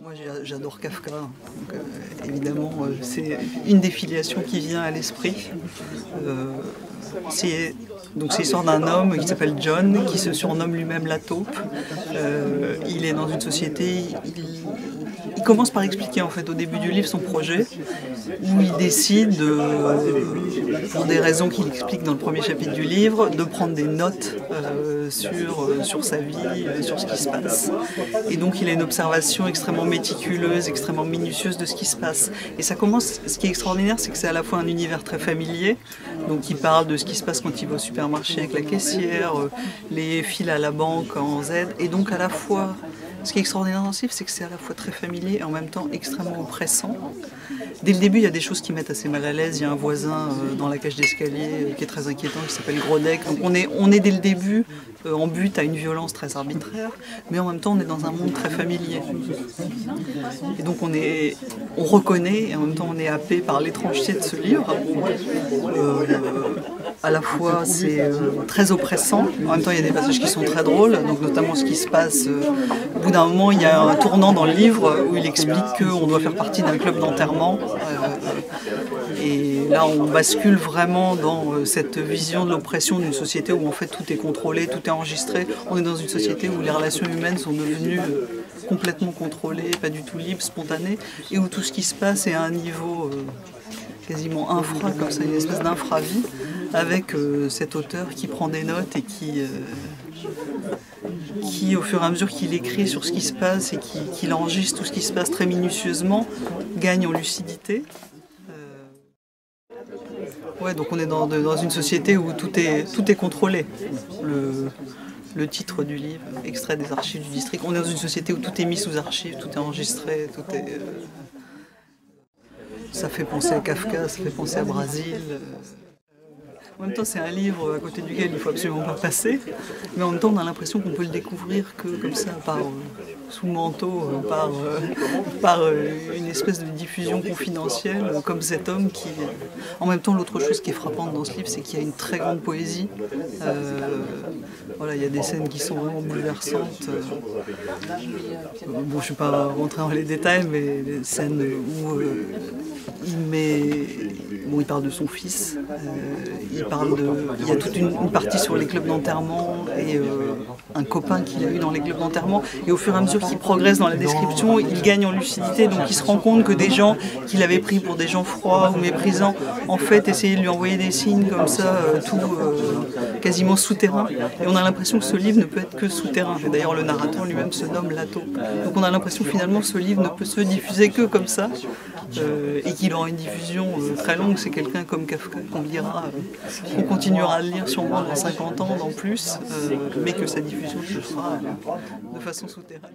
Moi j'adore Kafka, donc, évidemment c'est une des filiations qui vient à l'esprit. C'est l'histoire d'un homme qui s'appelle John, qui se surnomme lui-même la taupe. Il est dans une société, il commence par expliquer en fait au début du livre son projet, où il décide, pour des raisons qu'il explique dans le premier chapitre du livre, de prendre des notes sur sa vie, sur ce qui se passe. Et donc il a une observation extrêmement méticuleuse, extrêmement minutieuse de ce qui se passe. Et ça commence, ce qui est extraordinaire, c'est que c'est à la fois un univers très familier, donc il parle de ce qui se passe quand il va au supermarché avec la caissière, les files à la banque en Z, et donc à la fois, ce qui est extraordinaire dans ce livre, c'est que c'est à la fois très familier et en même temps extrêmement oppressant. Dès le début, il y a des choses qui mettent assez mal à l'aise. Il y a un voisin dans la cage d'escalier qui est très inquiétant, qui s'appelle Grodek. Donc on est dès le début en but à une violence très arbitraire, mais en même temps on est dans un monde très familier. Et donc on reconnaît et en même temps on est happé par l'étrangeté de ce livre. À la fois c'est très oppressant, en même temps il y a des passages qui sont très drôles, donc notamment ce qui se passe, au bout d'un moment il y a un tournant dans le livre où il explique qu'on doit faire partie d'un club d'enterrement, et là on bascule vraiment dans cette vision de l'oppression d'une société où en fait tout est contrôlé, tout est enregistré. On est dans une société où les relations humaines sont devenues complètement contrôlées, pas du tout libres, spontanées, et où tout ce qui se passe est à un niveau quasiment infra, comme ça, une espèce d'infra-vie, avec cet auteur qui prend des notes et qui, au fur et à mesure qu'il écrit sur ce qui se passe et qu'il enregistre tout ce qui se passe très minutieusement, gagne en lucidité. Ouais, donc on est dans une société où tout est contrôlé. Le titre du livre, extrait des archives du district. On est dans une société où tout est mis sous archives, tout est enregistré, tout est... Ça fait penser à Kafka, ça fait penser à Brésil. En même temps, c'est un livre à côté duquel il ne faut absolument pas passer, mais en même temps, on a l'impression qu'on peut le découvrir que comme ça, sous le manteau, par une espèce de diffusion confidentielle, comme cet homme qui... En même temps, l'autre chose qui est frappante dans ce livre, c'est qu'il y a une très grande poésie. Voilà, il y a des scènes qui sont vraiment bouleversantes. Bon, je ne vais pas rentrer dans les détails, mais des scènes où il parle de son fils, il y a toute une partie sur les clubs d'enterrement et un copain qu'il a eu dans les clubs d'enterrement, et au fur et à mesure qu'il progresse dans la description, il gagne en lucidité, donc il se rend compte que des gens qu'il avait pris pour des gens froids ou méprisants, en fait essayaient de lui envoyer des signes comme ça, quasiment souterrain, et on a l'impression que ce livre ne peut être que souterrain, et d'ailleurs le narrateur lui-même se nomme la taupe. Donc on a l'impression finalement que ce livre ne peut se diffuser que comme ça, et qu'il aura une diffusion très longue. C'est quelqu'un comme Kafka qu'on lira, qu'on continuera à lire sûrement dans 50 ans, dans plus, mais que sa diffusion se fera de façon souterraine.